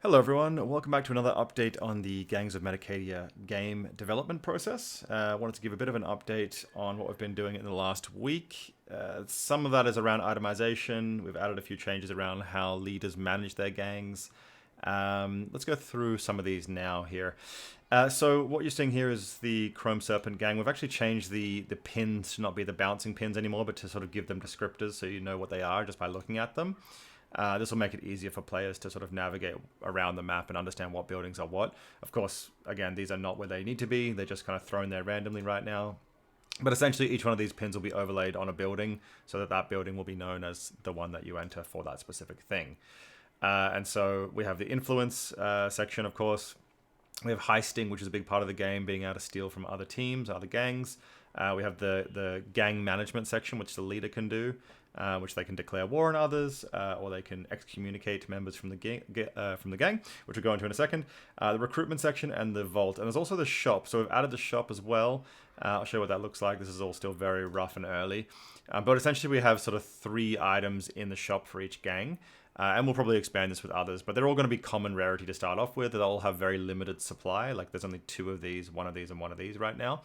Hello everyone, welcome back to another update on the Gangs of Metacadia game development process. I wanted to give a bit of an update on what we've been doing in the last week. Some of that is around itemization. We've added a few changes around how leaders manage their gangs. Let's go through some of these now here. So what you're seeing here is the Chrome Serpent gang. We've actually changed the pins to not be the bouncing pins anymore, but to sort of give them descriptors so you know what they are just by looking at them. This will make it easier for players to sort of navigate around the map and understand what buildings are what. Of course, again, these are not where they need to be. They're just kind of thrown there randomly right now. But essentially, each one of these pins will be overlaid on a building so that that building will be known as the one that you enter for that specific thing. And so we have the influence section, of course. We have heisting, which is a big part of the game, being able to steal from other teams, other gangs. We have the gang management section, which the leader can do, which they can declare war on others, or they can excommunicate members from the gang, which we'll go into in a second. The recruitment section and the vault. And there's also the shop. So we've added the shop as well. I'll show you what that looks like. This is all still very rough and early. But essentially we have sort of 3 items in the shop for each gang. And we'll probably expand this with others, but they're all going to be common rarity to start off with. They'll all have very limited supply. Like there's only 2 of these, 1 of these, and 1 of these right now.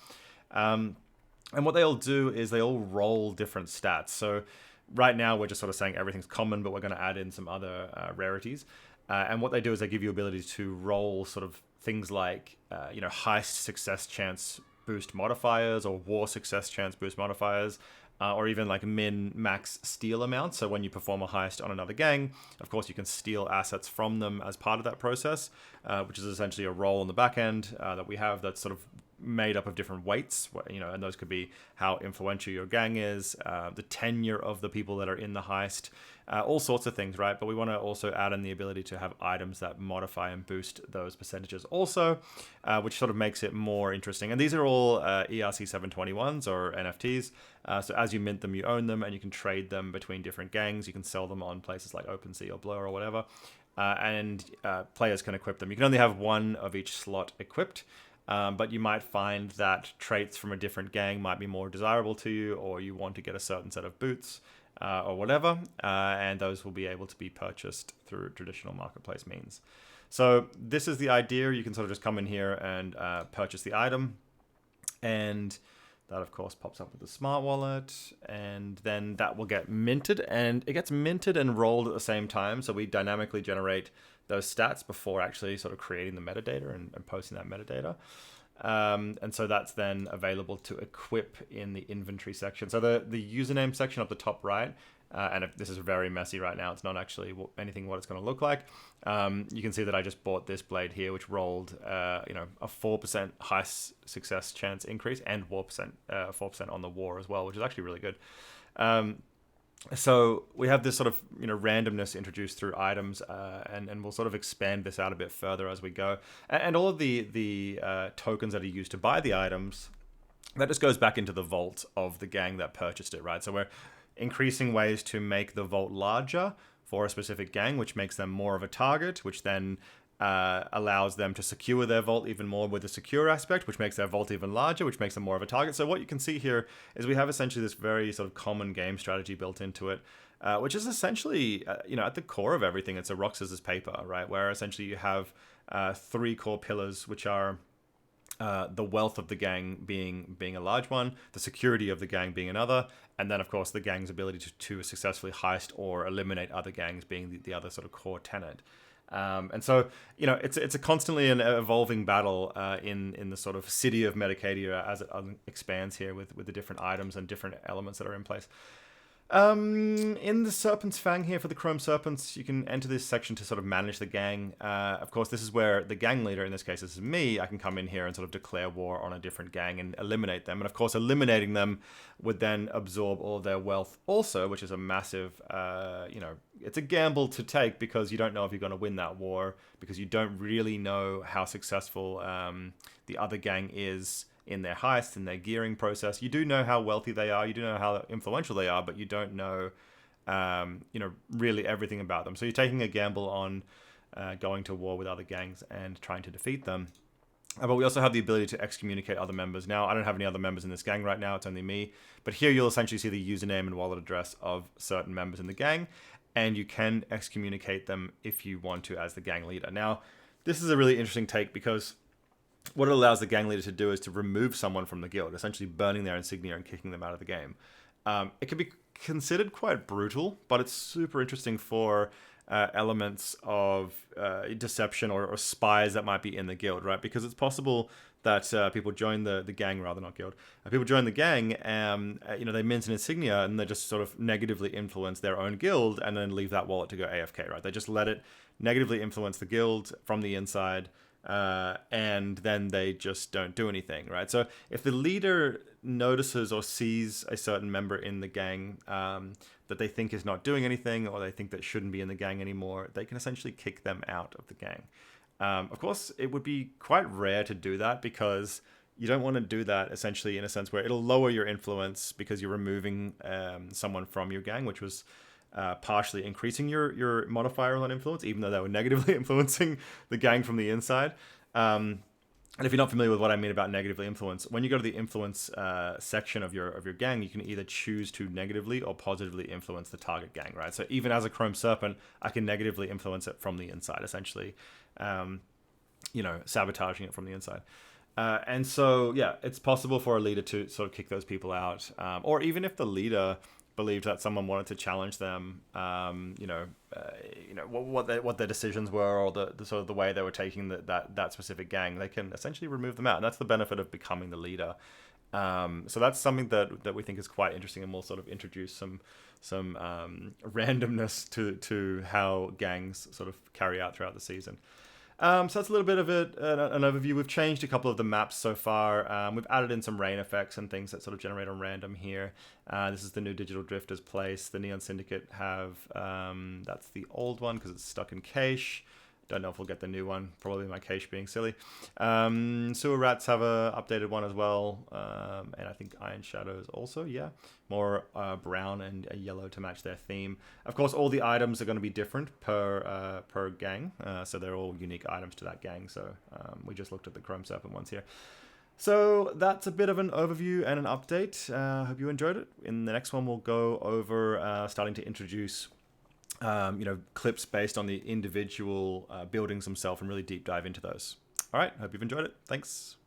And what they all do is they all roll different stats. So right now we're just sort of saying everything's common, but we're going to add in some other rarities. And what they do is they give you ability to roll sort of things like, heist success chance boost modifiers or war success chance boost modifiers. Or even like min-max steal amounts. So when you perform a heist on another gang, of course you can steal assets from them as part of that process, which is essentially a roll on the back end that we have that's sort of made up of different weights, and those could be how influential your gang is, the tenure of the people that are in the heist, all sorts of things, right? But we want to also add in the ability to have items that modify and boost those percentages also, which sort of makes it more interesting. And these are all ERC 721s or NFTs. So as you mint them, you own them, and you can trade them between different gangs. You can sell them on places like OpenSea or Blur or whatever. And players can equip them. You can only have 1 of each slot equipped. But you might find that traits from a different gang might be more desirable to you, or you want to get a certain set of boots or whatever, and those will be able to be purchased through traditional marketplace means. So this is the idea. You can sort of just come in here and purchase the item, and that of course pops up with the smart wallet, and then that will get minted, and it gets minted and rolled at the same time. So we dynamically generate those stats before actually sort of creating the metadata and posting that metadata. And so that's then available to equip in the inventory section. So the username section up the top right, and if this is very messy right now, it's not actually anything what it's going to look like. You can see that I just bought this blade here, which rolled a 4% high success chance increase and 4% on the war as well, which is actually really good. So we have this sort of randomness introduced through items, and we'll sort of expand this out a bit further as we go. And all of the tokens that are used to buy the items, that just goes back into the vault of the gang that purchased it, right? So we're increasing ways to make the vault larger for a specific gang, which makes them more of a target, which then allows them to secure their vault even more with the secure aspect, which makes their vault even larger, which makes them more of a target. So what you can see here is we have essentially this very sort of common game strategy built into it, which is essentially, at the core of everything, it's a rock, scissors, paper, right? Where essentially you have 3 core pillars, which are the wealth of the gang being a large one, the security of the gang being another, and then of course the gang's ability to successfully heist or eliminate other gangs being the other sort of core tenet. And so, it's a constantly an evolving battle in the sort of city of Metacadia as it expands here with the different items and different elements that are in place. In the Serpent's Fang here for the Chrome Serpents, you can enter this section to sort of manage the gang. Of course, this is where the gang leader, in this case, this is me, I can come in here and sort of declare war on a different gang and eliminate them. And of course, eliminating them would then absorb all of their wealth also, which is a massive, it's a gamble to take because you don't know if you're going to win that war, because you don't really know how successful the other gang is in their heist, in their gearing process. You do know how wealthy they are, you do know how influential they are, but you don't know, really everything about them. So you're taking a gamble on going to war with other gangs and trying to defeat them. But we also have the ability to excommunicate other members. Now, I don't have any other members in this gang right now, it's only me. But here you'll essentially see the username and wallet address of certain members in the gang. and you can excommunicate them if you want to as the gang leader. Now, this is a really interesting take because what it allows the gang leader to do is to remove someone from the guild, essentially burning their insignia and kicking them out of the game. It can be considered quite brutal, but it's super interesting for elements of deception or spies that might be in the guild, right? Because it's possible that people join the gang, rather not guild. People join the gang, they mint an insignia and they just sort of negatively influence their own guild and then leave that wallet to go AFK, right? They just let it negatively influence the guild from the inside. And then they just don't do anything, right? So if the leader notices or sees a certain member in the gang that they think is not doing anything, or they think that shouldn't be in the gang anymore, they can essentially kick them out of the gang. Of course, it would be quite rare to do that because you don't want to do that essentially in a sense where it'll lower your influence because you're removing someone from your gang, which was partially increasing your modifier on influence, even though they were negatively influencing the gang from the inside. And if you're not familiar with what I mean about negatively influence, when you go to the influence section of your gang, you can either choose to negatively or positively influence the target gang, right? So even as a Chrome Serpent, I can negatively influence it from the inside, essentially, sabotaging it from the inside. And so, yeah, it's possible for a leader to sort of kick those people out, or even if the leader believed that someone wanted to challenge them, what their decisions were, or the sort of the way they were taking that specific gang, they can essentially remove them out. And that's the benefit of becoming the leader. So that's something that we think is quite interesting, and we'll sort of introduce some randomness to how gangs sort of carry out throughout the season. So that's a little bit of an overview. We've changed a couple of the maps so far. We've added in some rain effects and things that sort of generate on random here. This is the new Digital Drifters place. The Neon Syndicate have, that's the old one because it's stuck in cache. Don't know if we'll get the new one, probably my cache being silly. Sewer Rats have a updated one as well. And I think Iron Shadows also, yeah. More brown and yellow to match their theme. Of course, all the items are going to be different per gang. So they're all unique items to that gang. So we just looked at the Chrome Serpent ones here. So that's a bit of an overview and an update. Hope you enjoyed it. In the next one, we'll go over starting to introduce clips based on the individual buildings themselves and really deep dive into those. All right, hope you've enjoyed it. Thanks.